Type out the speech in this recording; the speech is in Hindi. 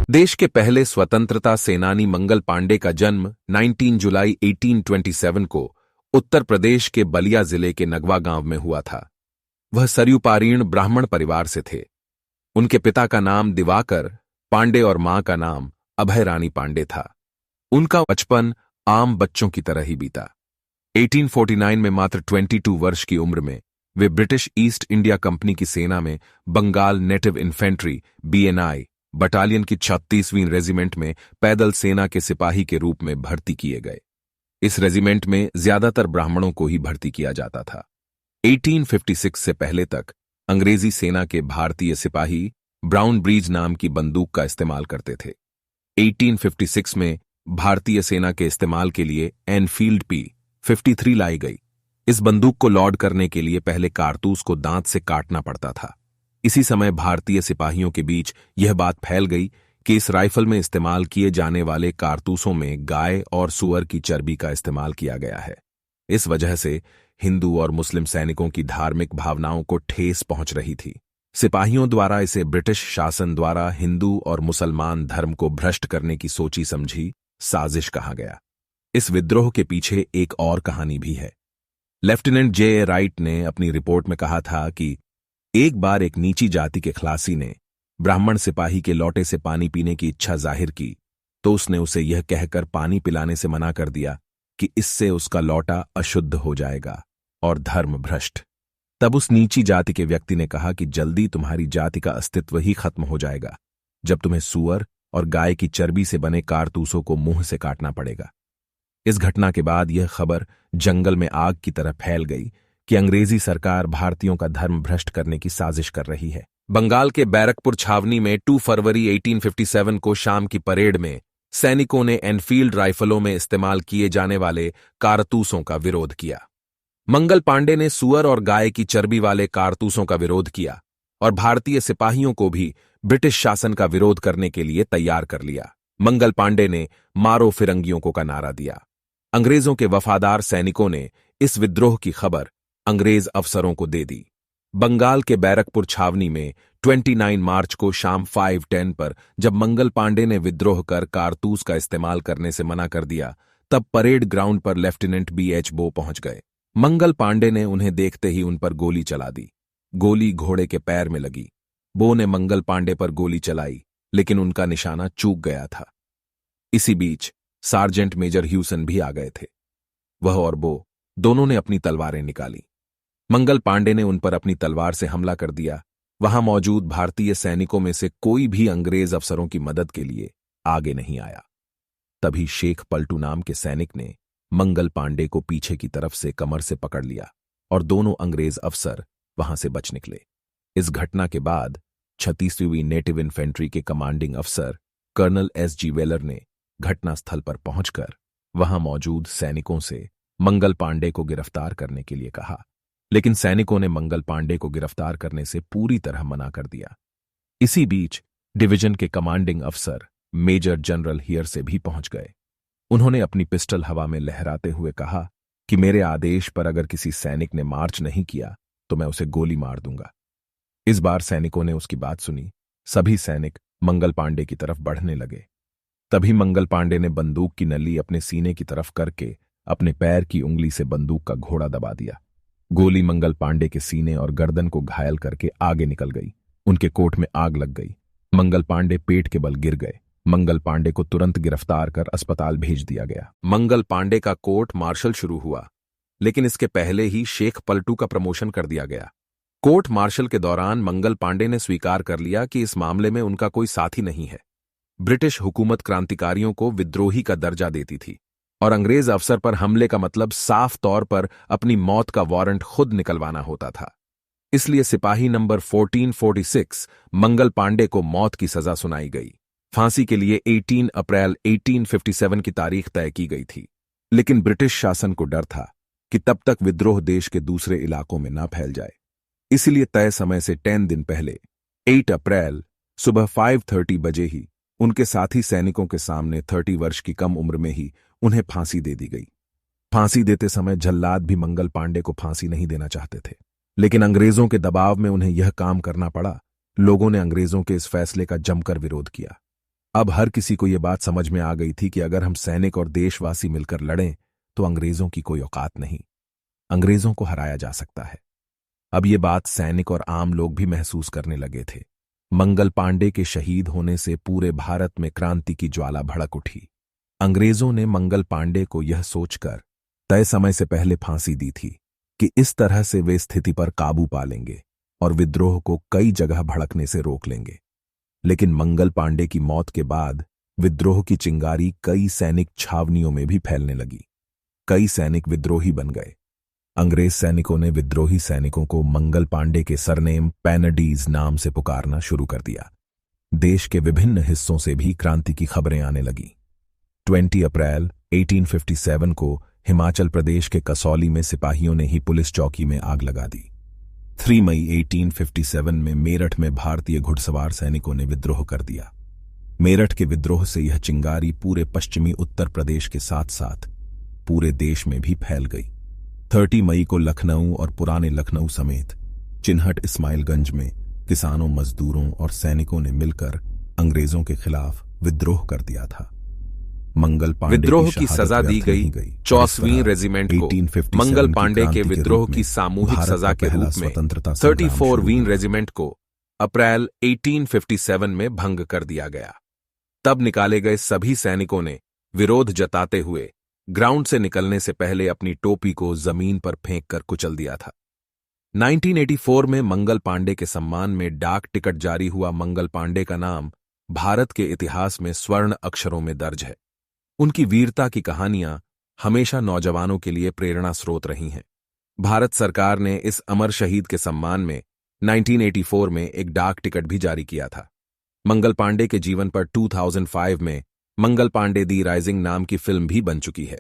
देश के पहले स्वतंत्रता सेनानी मंगल पांडे का जन्म 19 जुलाई 1827 को उत्तर प्रदेश के बलिया जिले के नगवा गांव में हुआ था। वह सरयू पारीण ब्राह्मण परिवार से थे। उनके पिता का नाम दिवाकर पांडे और मां का नाम अभय रानी पांडे था। उनका बचपन आम बच्चों की तरह ही बीता। 1849 में मात्र 22 वर्ष की उम्र में वे ब्रिटिश ईस्ट इंडिया कंपनी की सेना में Bengal native infantry BNI battalion की 36वीं रेजिमेंट में पैदल सेना के सिपाही के रूप में भर्ती किए गए। इस रेजिमेंट में ज्यादातर ब्राह्मणों को ही भर्ती किया जाता था। 1856 से पहले तक अंग्रेजी सेना के भारतीय सिपाही ब्राउन ब्रीज नाम की बंदूक का इस्तेमाल करते थे। 1856 में भारतीय सेना के इस्तेमाल के लिए एनफील्ड P53 लाई गई। इस बंदूक को लोड करने के लिए पहले कारतूस को दांत से काटना पड़ता था। इसी समय भारतीय सिपाहियों के बीच यह बात फैल गई कि इस राइफल में इस्तेमाल किए जाने वाले कारतूसों में गाय और सूअर की चर्बी का इस्तेमाल किया गया है। इस वजह से हिंदू और मुस्लिम सैनिकों की धार्मिक भावनाओं को ठेस पहुंच रही थी। सिपाहियों द्वारा इसे ब्रिटिश शासन द्वारा हिंदू और मुसलमान धर्म को भ्रष्ट करने की सोची समझी साजिश कहा गया। इस विद्रोह के पीछे एक और कहानी भी है। Lieutenant J.A. राइट ने अपनी रिपोर्ट में कहा था कि एक बार एक नीची जाति के खलासी ने ब्राह्मण सिपाही के लोटे से पानी पीने की इच्छा जाहिर की, तो उसने उसे यह कहकर पानी पिलाने से मना कर दिया कि इससे उसका लोटा अशुद्ध हो जाएगा और धर्म भ्रष्ट। तब उस नीची जाति के व्यक्ति ने कहा कि जल्दी तुम्हारी जाति का अस्तित्व ही खत्म हो जाएगा जब तुम्हें सूअर और गाय की चर्बी से बने कारतूसों को मुंह से काटना पड़ेगा। इस घटना के बाद यह खबर जंगल में आग की तरह फैल गई कि अंग्रेजी सरकार भारतीयों का धर्म भ्रष्ट करने की साजिश कर रही है। बंगाल के बैरकपुर छावनी में 2 फरवरी 1857 को शाम की परेड में सैनिकों ने एनफील्ड राइफलों में इस्तेमाल किए जाने वाले कारतूसों का विरोध किया। मंगल पांडे ने सूअर और गाय की चर्बी वाले कारतूसों का विरोध किया और भारतीय सिपाहियों को भी ब्रिटिश शासन का विरोध करने के लिए तैयार कर लिया। मंगल पांडे ने मारो फिरंगियों को का नारा दिया। अंग्रेजों के वफादार सैनिकों ने इस विद्रोह की खबर अंग्रेज अफसरों को दे दी। बंगाल के बैरकपुर छावनी में 29 मार्च को शाम 5:10 पर जब मंगल पांडे ने विद्रोह कर कारतूस का इस्तेमाल करने से मना कर दिया, तब परेड ग्राउंड पर लेफ्टिनेंट B.H. बो पहुंच गए। मंगल पांडे ने उन्हें देखते ही उन पर गोली चला दी। गोली घोड़े के पैर में लगी। बो ने मंगल पांडे पर गोली चलाई, लेकिन उनका निशाना चूक गया था। इसी बीच सार्जेंट मेजर ह्यूसन भी आ गए थे। वह और बो दोनों ने अपनी तलवारें निकाली। मंगल पांडे ने उन पर अपनी तलवार से हमला कर दिया। वहां मौजूद भारतीय सैनिकों में से कोई भी अंग्रेज अफसरों की मदद के लिए आगे नहीं आया। तभी शेख पलटू नाम के सैनिक ने मंगल पांडे को पीछे की तरफ से कमर से पकड़ लिया और दोनों अंग्रेज अफसर वहां से बच निकले। इस घटना के बाद 36वीं नेटिव इन्फेंट्री के कमांडिंग अफसर कर्नल S.G. वेलर ने घटनास्थल पर पहुंचकर वहां मौजूद सैनिकों से मंगल पांडे को गिरफ्तार करने के लिए कहा, लेकिन सैनिकों ने मंगल पांडे को गिरफ्तार करने से पूरी तरह मना कर दिया। इसी बीच डिवीजन के कमांडिंग अफसर मेजर जनरल हियर से भी पहुंच गए। उन्होंने अपनी पिस्टल हवा में लहराते हुए कहा कि मेरे आदेश पर अगर किसी सैनिक ने मार्च नहीं किया तो मैं उसे गोली मार दूंगा। इस बार सैनिकों ने उसकी बात सुनी। सभी सैनिक मंगल पांडे की तरफ बढ़ने लगे। तभी मंगल पांडे ने बंदूक की नली अपने सीने की तरफ करके अपने पैर की उंगली से बंदूक का घोड़ा दबा दिया। गोली मंगल पांडे के सीने और गर्दन को घायल करके आगे निकल गई। उनके कोट में आग लग गई। मंगल पांडे पेट के बल गिर गए। मंगल पांडे को तुरंत गिरफ्तार कर अस्पताल भेज दिया गया। मंगल पांडे का कोर्ट मार्शल शुरू हुआ, लेकिन इसके पहले ही शेख पलटू का प्रमोशन कर दिया गया। कोर्ट मार्शल के दौरान मंगल पांडे ने स्वीकार कर लिया कि इस मामले में उनका कोई साथी नहीं है। ब्रिटिश हुकूमत क्रांतिकारियों को विद्रोही का दर्जा देती थी और अंग्रेज अफसर पर हमले का मतलब साफ तौर पर अपनी मौत का वारंट खुद निकलवाना होता था। इसलिए सिपाही नंबर 1446 मंगल पांडे को मौत की सजा सुनाई गई। फांसी के लिए 18 अप्रैल 1857 की तारीख तय की गई थी, लेकिन ब्रिटिश शासन को डर था कि तब तक विद्रोह देश के दूसरे इलाकों में न फैल जाए। इसलिए तय समय से 10 दिन पहले 8 अप्रैल सुबह 5:30 बजे ही उनके साथी सैनिकों के सामने 30 वर्ष की कम उम्र में ही उन्हें फांसी दे दी गई। फांसी देते समय जल्लाद भी मंगल पांडे को फांसी नहीं देना चाहते थे, लेकिन अंग्रेजों के दबाव में उन्हें यह काम करना पड़ा। लोगों ने अंग्रेजों के इस फैसले का जमकर विरोध किया। अब हर किसी को यह बात समझ में आ गई थी कि अगर हम सैनिक और देशवासी मिलकर लड़ें तो अंग्रेजों की कोई औकात नहीं। अंग्रेजों को हराया जा सकता है। अब ये बात सैनिक और आम लोग भी महसूस करने लगे थे। मंगल पांडे के शहीद होने से पूरे भारत में क्रांति की ज्वाला भड़क उठी। अंग्रेजों ने मंगल पांडे को यह सोचकर तय समय से पहले फांसी दी थी कि इस तरह से वे स्थिति पर काबू पा लेंगे और विद्रोह को कई जगह भड़कने से रोक लेंगे। लेकिन मंगल पांडे की मौत के बाद विद्रोह की चिंगारी कई सैनिक छावनियों में भी फैलने लगी। कई सैनिक विद्रोही बन गए। अंग्रेज सैनिकों ने विद्रोही सैनिकों को मंगल पांडे के सरनेम पैनडीज नाम से पुकारना शुरू कर दिया। देश के विभिन्न हिस्सों से भी क्रांति की खबरें आने लगी। 20 अप्रैल 1857 को हिमाचल प्रदेश के कसौली में सिपाहियों ने ही पुलिस चौकी में आग लगा दी। 3 मई 1857 में मेरठ में भारतीय घुड़सवार सैनिकों ने विद्रोह कर दिया। मेरठ के विद्रोह से यह चिंगारी पूरे पश्चिमी उत्तर प्रदेश के साथ साथ पूरे देश में भी फैल गई। 30 मई को लखनऊ और पुराने लखनऊ समेत चिन्हट इस्माइलगंज में किसानों, मजदूरों और सैनिकों ने मिलकर अंग्रेजों के खिलाफ विद्रोह कर दिया था। मंगल पांडे विद्रोह की सजा दी गई 64वीं रेजिमेंट को। मंगल पांडे के विद्रोह की सामूहिक सजा के रूप में 34वीं रेजिमेंट को अप्रैल 1857 में भंग कर दिया गया। तब निकाले गए सभी सैनिकों ने विरोध जताते हुए ग्राउंड से निकलने से पहले अपनी टोपी को जमीन पर फेंक कर कुचल दिया था। 1984 में मंगल पांडे के सम्मान में डाक टिकट जारी हुआ। मंगल पांडे का नाम भारत के इतिहास में स्वर्ण अक्षरों में दर्ज है। उनकी वीरता की कहानियां हमेशा नौजवानों के लिए प्रेरणा स्रोत रही हैं। भारत सरकार ने इस अमर शहीद के सम्मान में 1984 में एक डाक टिकट भी जारी किया था। मंगल पांडे के जीवन पर 2005 में मंगल पांडे दी राइजिंग नाम की फिल्म भी बन चुकी है।